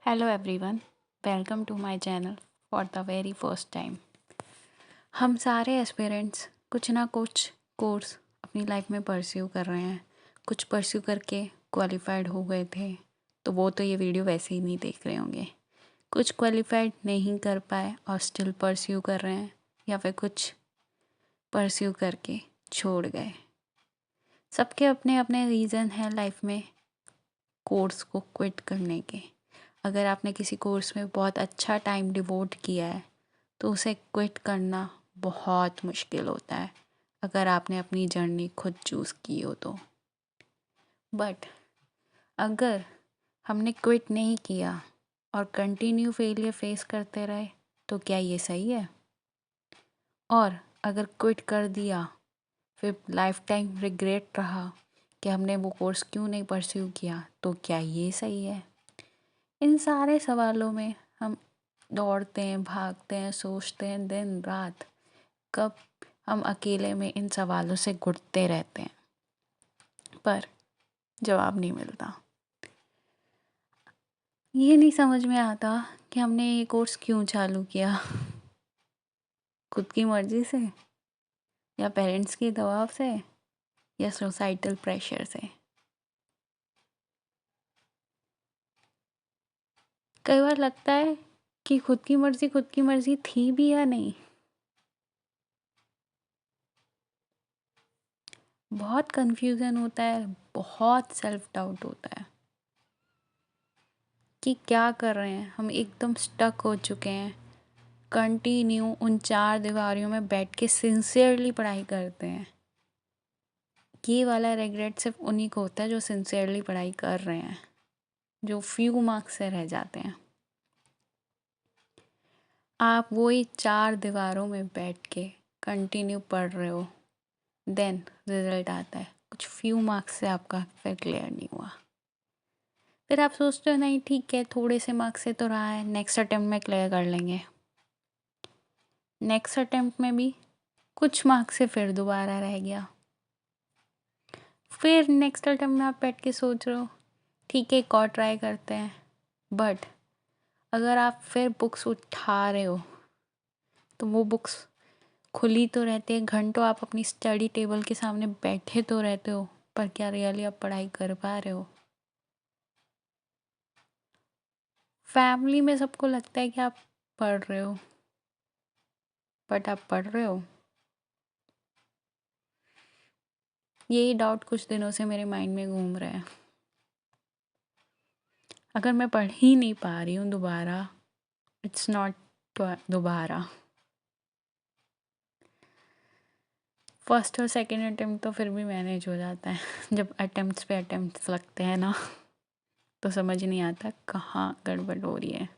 Hello everyone, welcome to my channel for the very first time. हम सारे aspirants कुछ ना कुछ कोर्स अपनी लाइफ में परस्यू कर रहे हैं। कुछ परस्यू करके क्वालिफाइड हो गए थे तो वो तो ये वीडियो वैसे ही नहीं देख रहे होंगे। कुछ क्वालिफाइड नहीं कर पाए और स्टिल परस्यू कर रहे हैं, या फिर कुछ परस्यू करके छोड़ गए। सबके अपने अपने रीज़न हैं लाइफ में कोर्स को क्विट करने के। अगर आपने किसी कोर्स में बहुत अच्छा टाइम डिवोट किया है तो उसे क्विट करना बहुत मुश्किल होता है, अगर आपने अपनी जर्नी खुद चूज़ की हो तो। बट अगर हमने क्विट नहीं किया और कंटिन्यू फेलियर फेस करते रहे तो क्या ये सही है? और अगर क्विट कर दिया फिर लाइफ टाइम रिग्रेट रहा कि हमने वो कोर्स क्यों नहीं परस्यू किया, तो क्या ये सही है? इन सारे सवालों में हम दौड़ते हैं, भागते हैं, सोचते हैं दिन रात। कब हम अकेले में इन सवालों से घुटते रहते हैं, पर जवाब नहीं मिलता। ये नहीं समझ में आता कि हमने ये कोर्स क्यों चालू किया, खुद की मर्जी से, या पेरेंट्स के दबाव से, या सोसाइटल प्रेशर से। कई बार लगता है कि खुद की मर्जी थी भी या नहीं। बहुत कंफ्यूजन होता है, बहुत सेल्फ डाउट होता है कि क्या कर रहे हैं। हम एकदम स्टक हो चुके हैं, कंटिन्यू उन चार दीवारों में बैठ के सिंसियरली पढ़ाई करते हैं। ये वाला रिग्रेट सिर्फ उन्हीं को होता है जो सिंसियरली पढ़ाई कर रहे हैं, जो फ्यू मार्क्स से रह जाते हैं। आप वही चार दीवारों में बैठ के कंटिन्यू पढ़ रहे हो, देन रिजल्ट आता है, कुछ फ्यू मार्क्स से आपका फिर क्लियर नहीं हुआ। फिर आप सोचते हो नहीं ठीक है, थोड़े से मार्क्स से तो रहा है, नेक्स्ट अटेम्प्ट में क्लियर कर लेंगे। नेक्स्ट अटेम्प्ट में भी कुछ मार्क्स से फिर दोबारा रह गया। फिर नेक्स्ट अटेम्प्ट में आप बैठ के सोच रहे हो ठीक है, एक और ट्राई करते हैं। बट अगर आप फिर बुक्स उठा रहे हो तो वो बुक्स खुली तो रहती है, घंटों आप अपनी स्टडी टेबल के सामने बैठे तो रहते हो, पर क्या रियली आप पढ़ाई कर पा रहे हो? फैमिली में सबको लगता है कि आप पढ़ रहे हो, बट आप पढ़ रहे हो? यही डाउट कुछ दिनों से मेरे माइंड में घूम रहा है। अगर मैं पढ़ ही नहीं पा रही हूँ दोबारा, इट्स नॉट दोबारा। फर्स्ट और सेकंड अटेम्प्ट तो फिर भी मैनेज हो जाता है। जब अटेम्प्ट्स पे अटेम्प्ट्स लगते हैं ना, तो समझ नहीं आता कहाँ गड़बड़ हो रही है।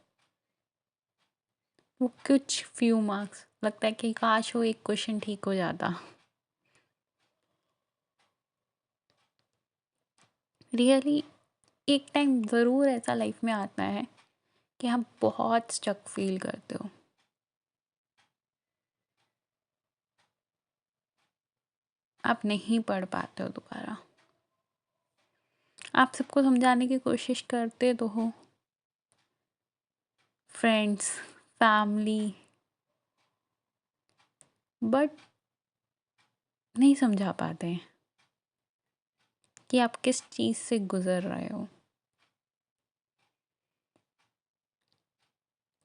वो कुछ फ्यू मार्क्स लगता है कि काश वो एक क्वेश्चन ठीक हो जाता। रियली एक टाइम ज़रूर ऐसा लाइफ में आता है कि आप बहुत स्टक फील करते हो, आप नहीं पढ़ पाते हो दोबारा। आप सबको समझाने की कोशिश करते तो हो, फ्रेंड्स, फैमिली, बट नहीं समझा पाते हैं कि आप किस चीज़ से गुज़र रहे हो।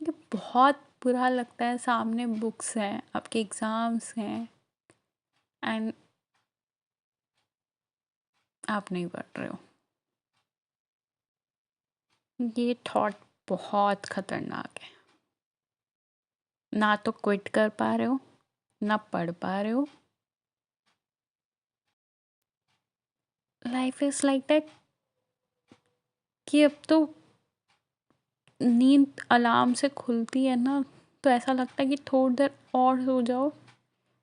ये बहुत बुरा लगता है, सामने बुक्स हैं, आपके एग्ज़ाम्स हैं, एंड आप नहीं पढ़ रहे हो। ये थॉट बहुत ख़तरनाक है। ना तो क्विट कर पा रहे हो, ना पढ़ पा रहे हो। लाइफ इज़ लाइक दैट कि अब तो नींद अलार्म से खुलती है ना, तो ऐसा लगता है कि थोड़ी देर और सो जाओ,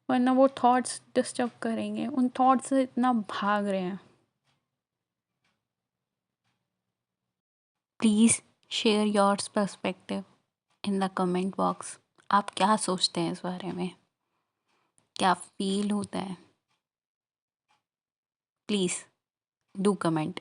वरना वो थॉट्स डिस्टर्ब करेंगे। उन थॉट्स से इतना भाग रहे हैं। Please share your perspective in the comment box. आप क्या सोचते हैं इस बारे में? क्या फील होता है? Please do comment.